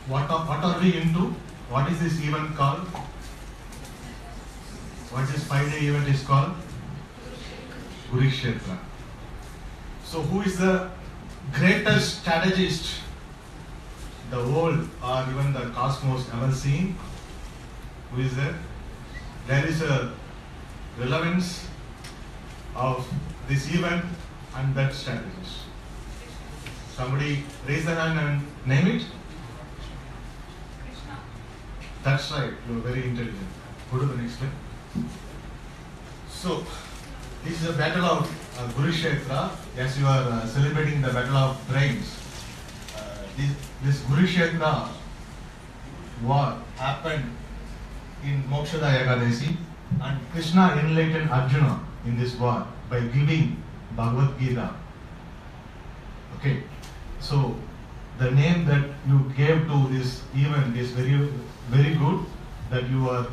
what are we into? What is this event called? What this 5-day event is called? Kurukshetra. So who is the greatest strategist the world or even the cosmos ever seen? Who is there? There is a relevance of this event and that strategist. Somebody raise the hand and name it. That's right, you are very intelligent. Go to the next slide. So, this is a battle of Kurukshetra. As you are celebrating the battle of brains. This Kurukshetra war happened in Mokshada Ekadashi, and Krishna enlightened Arjuna in this war by giving Bhagavad Gita. Okay, so the name that you gave to this event is very, very good. That you are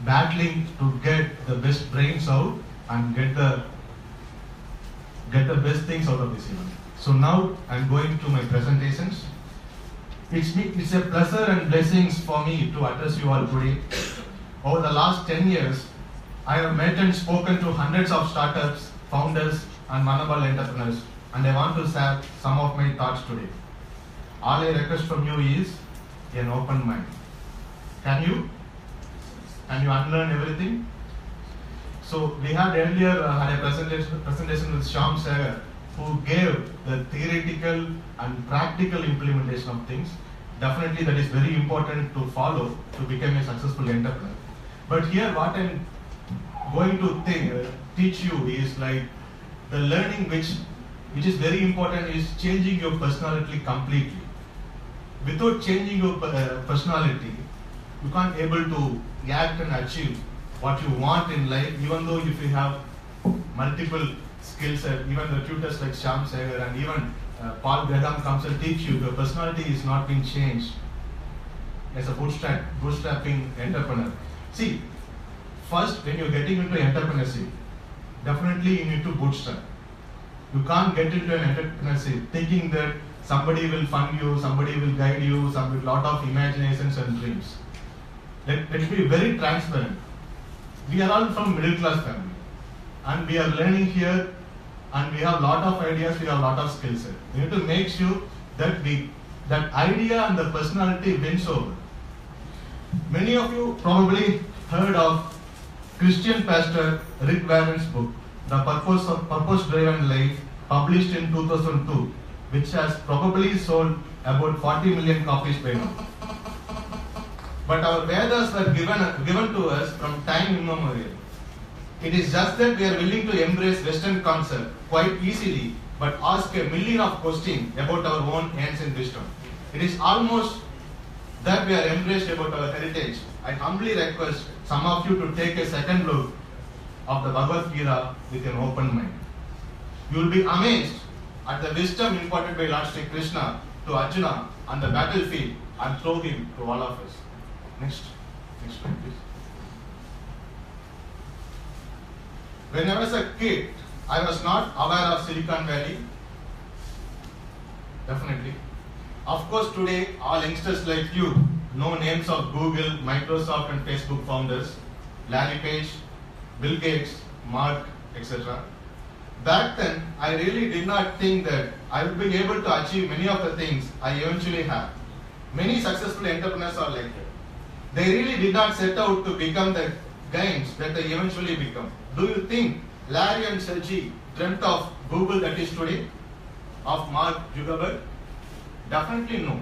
battling to get the best brains out and get the best things out of this event. So now I am going to my presentations. It's a pleasure and blessings for me to address you all today. Over the last 10 years, I have met and spoken to hundreds of startups, founders and vulnerable entrepreneurs, and I want to share some of my thoughts today. All I request from you is an open mind. Can you unlearn everything? So we had earlier had a presentation with Shyam Sagar, who gave the theoretical and practical implementation of things. Definitely that is very important to follow to become a successful entrepreneur. But here what I am going to teach you is like the learning which is very important is changing your personality completely. Without changing your personality, you can't able to act and achieve what you want in life, even though if you have multiple skills, even the tutors like Shyam Sagar and even Paul Graham comes and teach you, your personality is not being changed as a bootstrapping entrepreneur. See, first when you're getting into entrepreneurship, definitely you need to bootstrap. You can't get into an entrepreneurship thinking that somebody will fund you, somebody will guide you, some lot of imaginations and dreams. Let me be very transparent. We are all from middle class family and we are learning here and we have lot of ideas, we have lot of skill set. We need to make sure that that idea and the personality wins over. Many of you probably heard of Christian pastor Rick Warren's book, The Purpose Driven Life, published in 2002, which has probably sold about 40 million copies by now. But our Vedas were given to us from time immemorial. It is just that we are willing to embrace Western concept quite easily, but ask a million of questions about our own ancient wisdom. It is almost that we are embraced about our heritage. I humbly request some of you to take a second look of the Bhagavad Gita with an open mind. You will be amazed at the wisdom imparted by Lord Sri Krishna to Arjuna on the battlefield and through him to all of us. Next slide, please. When I was a kid, I was not aware of Silicon Valley. Definitely. Of course, today, all youngsters like you know names of Google, Microsoft and Facebook founders, Larry Page, Bill Gates, Mark, etc. Back then, I really did not think that I would be able to achieve many of the things I eventually have. Many successful entrepreneurs are like that. They really did not set out to become the giants that they eventually become. Do you think Larry and Sergey dreamt of Google that is today? Of Mark Zuckerberg? Definitely no.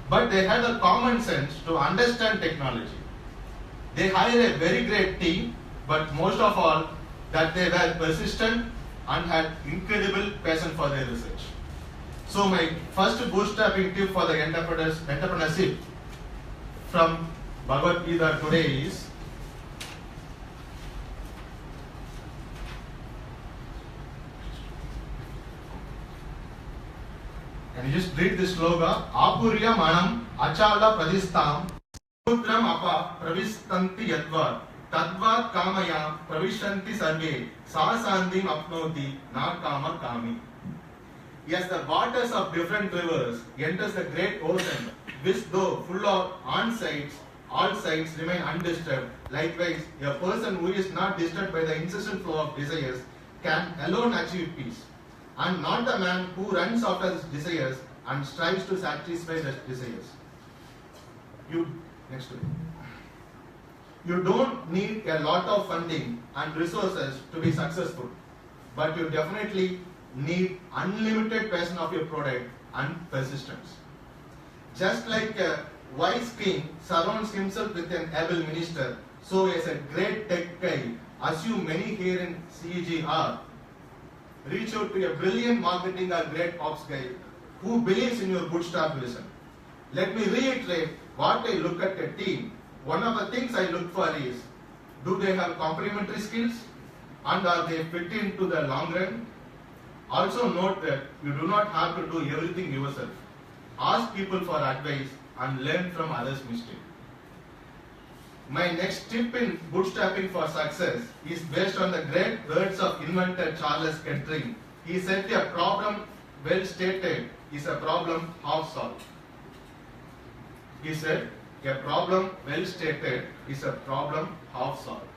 But they had a common sense to understand technology. They hired a very great team, but most of all, that they were persistent and had incredible passion for their research. So my first bootstrapping tip for the entrepreneurship from Bhagavad Gita today is can you just read this slogan? Apurya manam achala pradistam samudram apa pravistanti yadvat tadvat kamaya pravishanti sarve sasandim apnoti na kama kami. Yes, the waters of different rivers enters the great ocean, which though full of on-sites, all sides remain undisturbed. Likewise, a person who is not disturbed by the incessant flow of desires can alone achieve peace, and not the man who runs after his desires and strives to satisfy the desires. You don't need a lot of funding and resources to be successful, but you definitely need unlimited passion of your product and persistence. Just like a wise king surrounds himself with an able minister, so as a great tech guy, assume many here in CEG are, reach out to a brilliant marketing or great ops guy who believes in your bootstrap vision. Let me reiterate what I look at a team. One of the things I look for is, do they have complementary skills and are they fit into the long run? Also note that you do not have to do everything yourself. Ask people for advice and learn from others' mistakes. My next tip in bootstrapping for success is based on the great words of inventor Charles Kettering. He said a problem well stated is a problem half solved. He said a problem well stated is a problem half solved.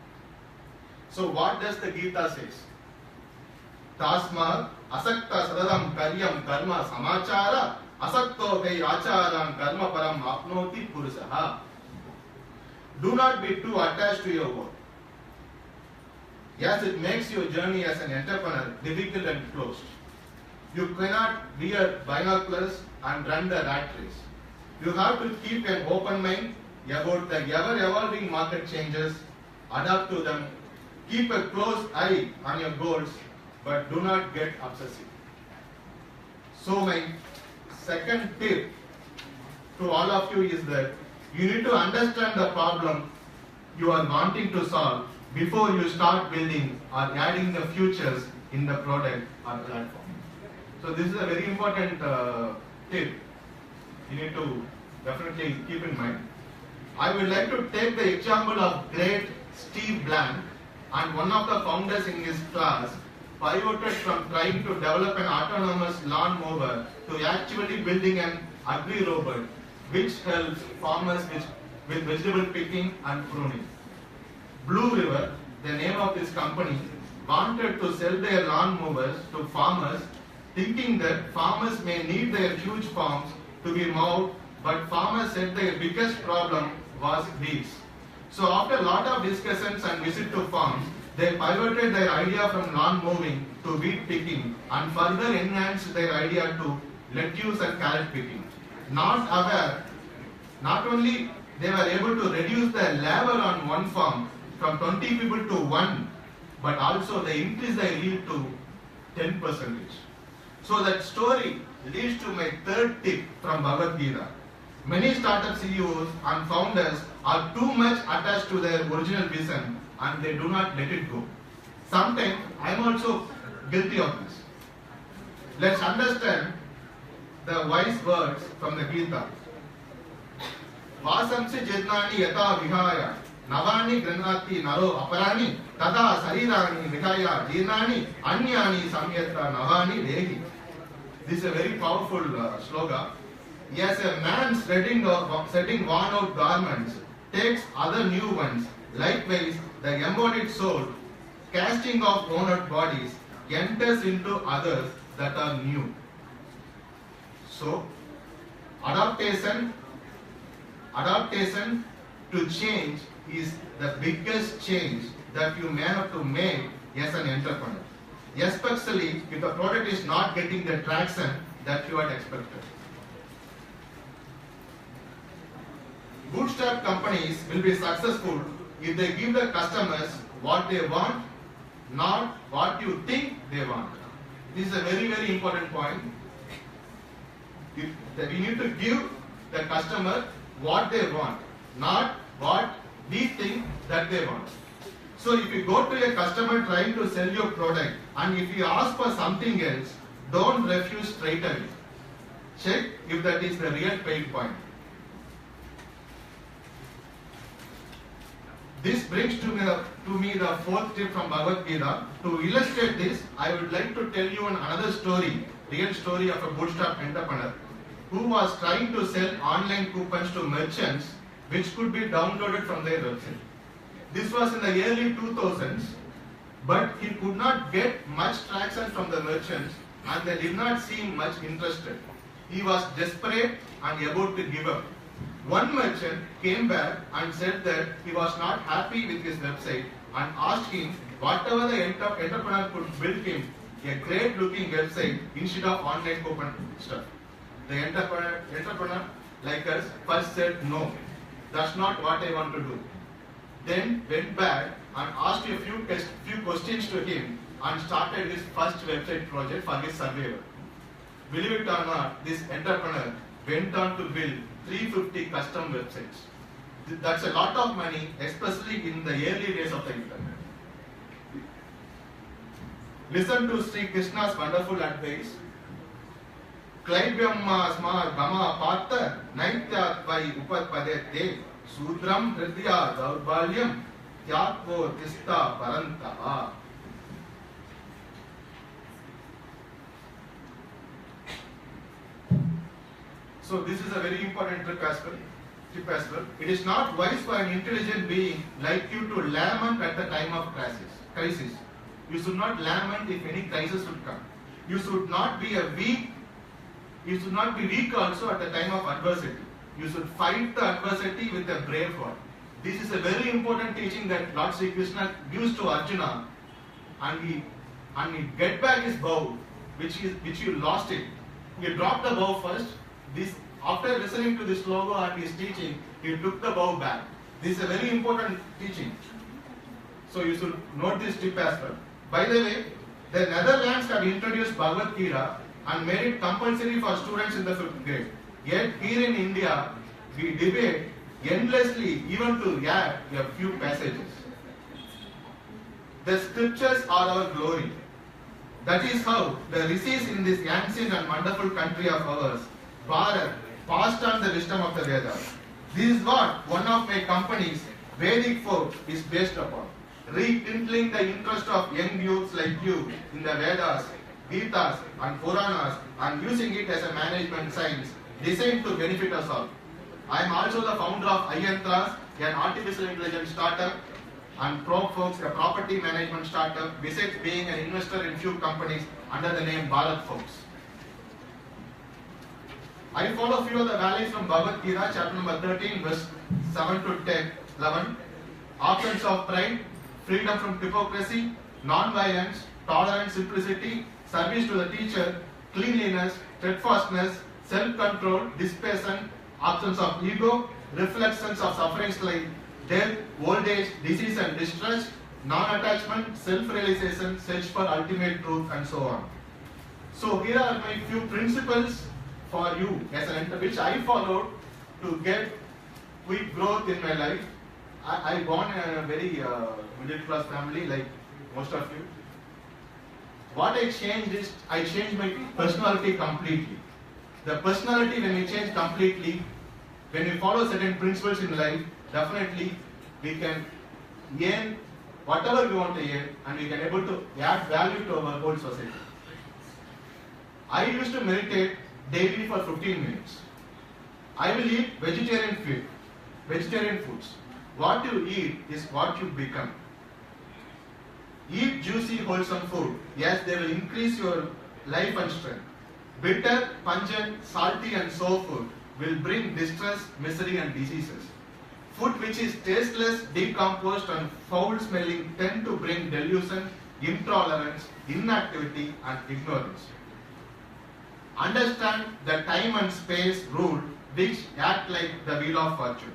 So what does the Gita says? Tasma asakta sadadam karyam karma samachara asakto kai acharam karma param apnoti purusaha. Do not be too attached to your work. Yes, it makes your journey as an entrepreneur difficult and closed. You cannot wear binoculars and run the rat race. You have to keep an open mind about the ever-evolving market changes, adapt to them, keep a close eye on your goals, but do not get obsessive. So my second tip to all of you is that you need to understand the problem you are wanting to solve before you start building or adding the features in the product or platform. So this is a very important tip you need to definitely keep in mind. I would like to take the example of great Steve Blank, and one of the founders in his class pivoted from trying to develop an autonomous lawn mower to actually building an agri-robot which helps farmers with vegetable picking and pruning. Blue River, the name of this company, wanted to sell their lawn mowers to farmers, thinking that farmers may need their huge farms to be mowed, but farmers said their biggest problem was weeds. So after a lot of discussions and visit to farms, they pivoted their idea from lawn mowing to weed picking and further enhanced their idea to lettuce and carrot picking. Not only they were able to reduce the labor on one farm from 20 people to 1, but also they increased their yield to 10%. So that story leads to my third tip from Bhagavad Gita. Many startup CEOs and founders are too much attached to their original vision and they do not let it go. Sometimes I am also guilty of this. Let's understand the wise words from the Gita. Vasamsi jetnani yata vihaya navani granati naro aparani tada sarirani vihaya jirnani anyani samyata navani dehi. This is a very powerful slogan. Yes, a man setting worn out garments takes other new ones. Likewise, the embodied soul, casting off worn out bodies, enters into others that are new. So, adaptation to change is the biggest change that you may have to make as an entrepreneur. Especially if the product is not getting the traction that you had expected. Bootstrap companies will be successful if they give the customers what they want, not what you think they want. This is a very, very important point. We need to give the customer what they want, not what we think that they want. So if you go to a customer trying to sell your product and if you ask for something else, don't refuse straight away. Check if that is the real pain point. This brings to me the fourth tip from Bhagavad Gita. To illustrate this, I would like to tell you another story, real story of a bootstrap entrepreneur who was trying to sell online coupons to merchants which could be downloaded from their website. This was in the early 2000s, but he could not get much traction from the merchants and they did not seem much interested. He was desperate and about to give up. One merchant came back and said that he was not happy with his website and asked him whatever the entrepreneur could build him a great looking website instead of online coupon stuff. The entrepreneur like us first said no, that's not what I want to do. Then went back and asked a few questions to him and started his first website project for his survival. Believe it or not, this entrepreneur went on to build 350 custom websites. That's a lot of money, especially in the early days of the internet. Listen to Sri Krishna's wonderful advice. Klaivyamma sma gama partha naityatvai upadpadete sudram hridya daurbalyam tyatvo tista parantava. So this is a very important tip as well. It is not wise for an intelligent being like you to lament at the time of crisis. You should not lament if any crisis would come. You should not be weak also at the time of adversity. You should fight the adversity with a brave heart. This is a very important teaching that Lord Sri Krishna gives to Arjuna, and he get back his bow, which you lost it. He dropped the bow first. After listening to this logo and his teaching, he took the bow back. This is a very important teaching. So you should note this tip as well. By the way, the Netherlands had introduced Bhagavad Gita and made it compulsory for students in the 5th grade. Yet here in India, we debate endlessly even to add a few passages. The scriptures are our glory. That is how the rishis in this ancient and wonderful country of ours, Bharat, passed on the wisdom of the Vedas. This is what one of my companies, Vedic Folk, is based upon. Rekindling the interest of young youths like you in the Vedas, Gitas and Puranas and using it as a management science designed to benefit us all. I am also the founder of iYantras, an artificial intelligence startup, and PropFolks, a property management startup, besides being an investor in few companies under the name Bharat Folks. I follow a few of the values from Bhagavad Gita, chapter number 13, verse 7 to 11. Absence of pride, freedom from hypocrisy, non-violence, tolerance, simplicity, service to the teacher, cleanliness, steadfastness, self-control, dispassion, absence of ego, reflections of sufferings like death, old age, disease and distress, non-attachment, self-realization, search for ultimate truth, and so on. So here are my few principles for you as an entrepreneur, which I followed to get quick growth in my life. I born in a very middle class family like most of you. What I changed is, I changed my personality completely. The personality, when we change completely, when we follow certain principles in life, definitely we can gain whatever we want to earn and we can able to add value to our whole society. I used to meditate daily for 15 minutes. I will eat vegetarian foods. What you eat is what you become. Eat juicy, wholesome food. Yes, they will increase your life and strength. Bitter, pungent, salty and sour food will bring distress, misery and diseases. Food which is tasteless, decomposed and foul smelling tend to bring delusion, intolerance, inactivity and ignorance. Understand the time and space rule which act like the wheel of fortune.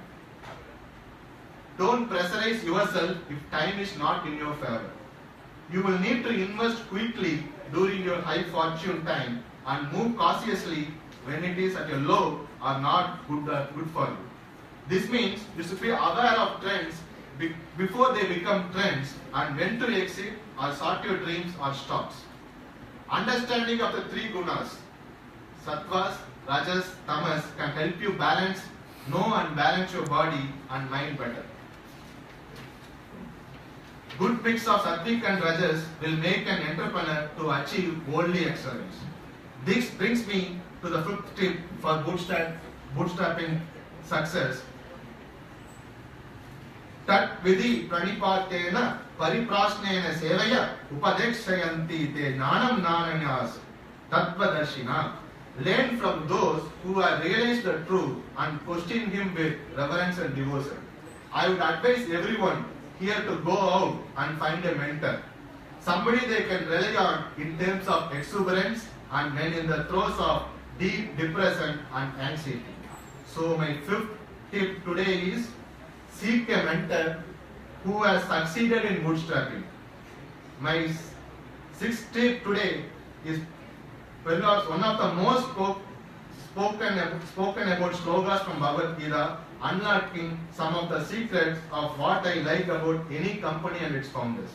Don't pressurize yourself if time is not in your favor. You will need to invest quickly during your high fortune time and move cautiously when it is at a low or not good for you. This means you should be aware of trends before they become trends and when to exit or sort your dreams or stops. Understanding of the three gunas, sattvas, rajas, tamas, can help you know and balance your body and mind better. Good mix of sattvic and rajas will make an entrepreneur to achieve worldly excellence. This brings me to the fifth tip for bootstrapping success. Tat vidhi pranipatena pariprasnena sevaya upadekshayanti te nanam nananyas tattvadarshina. Learn from those who have realized the truth and question him with reverence and devotion. I would advise everyone here to go out and find a mentor. Somebody they can rely on in terms of exuberance and when in the throes of deep depression and anxiety. So my fifth tip today is seek a mentor who has succeeded in bootstrapping. My sixth tip today is perhaps one of the most spoken about slogas from Bhagavad Gita, unlocking some of the secrets of what I like about any company and its founders.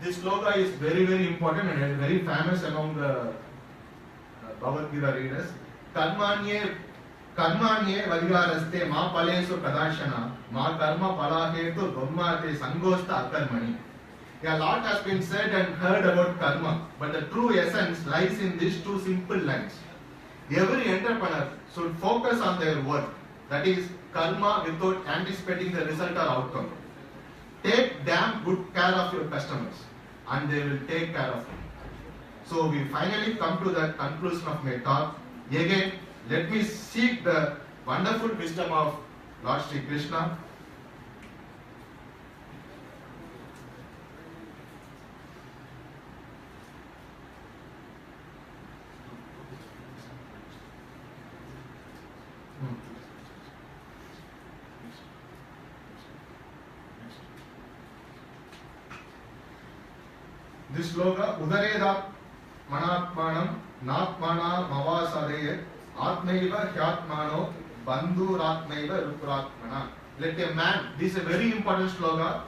This sloga is very, very important and very famous among the Bhagavad Gita readers. Karmanye vadivaraste ma palesu kadashana ma karma palahetu brahmate sangosta akarmani. A lot has been said and heard about karma, but the true essence lies in these two simple lines. Every entrepreneur should focus on their work, that is, karma, without anticipating the result or outcome. Take damn good care of your customers, and they will take care of you. So we finally come to the conclusion of my talk. Again, let me seek the wonderful wisdom of Lord Sri Krishna. This sloga, Udareda Manatmanam Natmana Mavasadeye Atmaiva Hyatmano Bandhuratmaiva Rupratmana. Let a man, this is a very important sloga.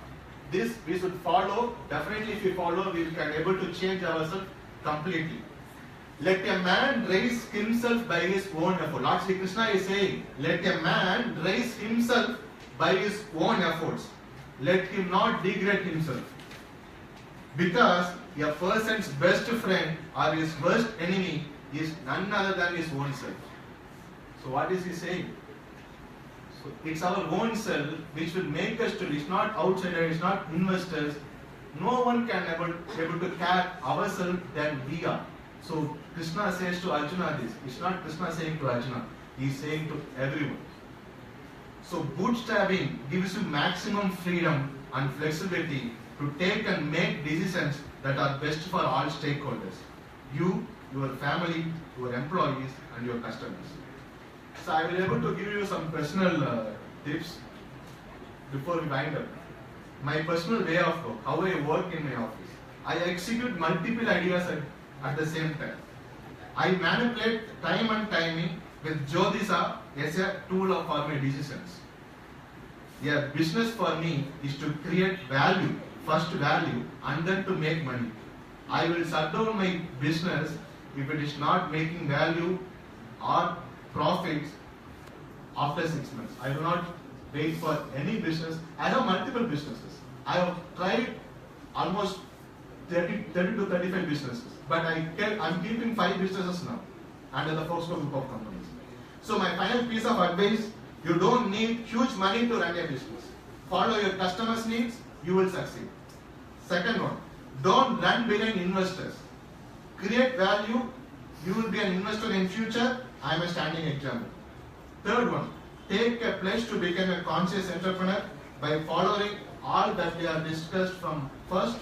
This we should follow. Definitely, if we follow, we can able to change ourselves completely. Let a man raise himself by his own effort. Lord Sri Krishna is saying, let a man raise himself by his own efforts. Let him not degrade himself. Because a person's best friend or his worst enemy is none other than his own self. So what is he saying? So it's our own self which will make us to, it's not outsiders, it's not investors. No one can able to care ourselves than we are. So Krishna says to Arjuna this. It's not Krishna saying to Arjuna, he is saying to everyone. So bootstrapping gives you maximum freedom and flexibility to take and make decisions that are best for all stakeholders. You, your family, your employees and your customers. So I will be able to give you some personal tips before we wind up. My personal way of work, how I work in my office. I execute multiple ideas at the same time. I manipulate time and timing with Jyotisha as a tool for my decisions. A business for me is to create value, first value, and then to make money. I will shut down my business if it is not making value or profits after 6 months. I will not wait for any business. I have multiple businesses. I have tried almost 30 to 35 businesses, but I'm keeping 5 businesses now under the Foxco group of companies. So my final piece of advice, you don't need huge money to run a business. Follow your customers' needs, you will succeed. Second one, don't run behind investors. Create value, you will be an investor in future. I am a standing example. Third one, take a pledge to become a conscious entrepreneur by following all that we have discussed from first.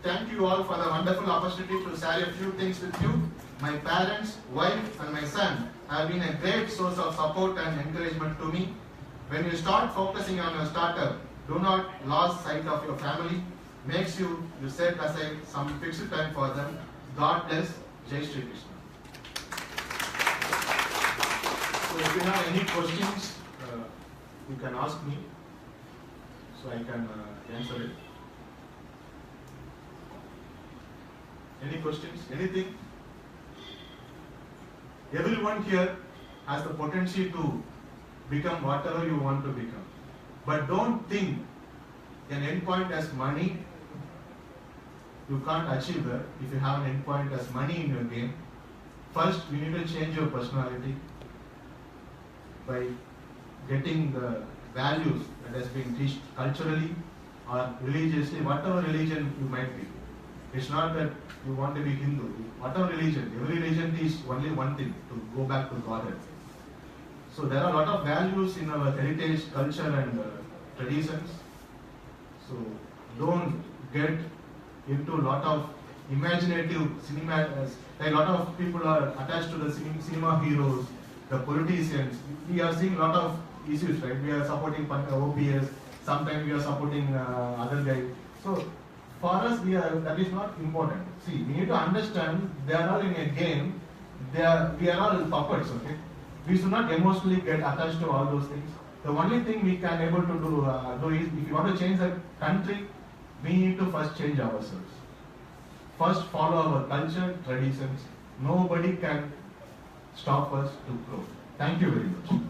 Thank you all for the wonderful opportunity to share a few things with you. My parents, wife and my son have been a great source of support and encouragement to me. When you start focusing on your startup, do not lose sight of your family. Make sure you set aside some fixed time for them. God bless. Jai Shri Krishna. So if you have any questions, you can ask me, so I can answer it. Any questions? Anything? Everyone here has the potential to become whatever you want to become. But don't think an endpoint as money you can't achieve that if you have an endpoint as money in your game. First, you need to change your personality by getting the values that has been taught culturally or religiously, whatever religion you might be. It's not that you want to be Hindu. Whatever religion, every religion teaches only one thing, to go back to Godhead. So there are a lot of values in our heritage, culture and traditions. So don't get into a lot of imaginative cinema. Like a lot of people are attached to the cinema heroes, the politicians. We are seeing a lot of issues, right? We are supporting OPS, sometimes we are supporting other guys. So for us, that is not important. See, we need to understand they are all in a game. We are all puppets, okay? We should not emotionally get attached to all those things. The only thing we can able to do is, if you want to change the country, we need to first change ourselves. First follow our culture, traditions. Nobody can stop us to grow. Thank you very much.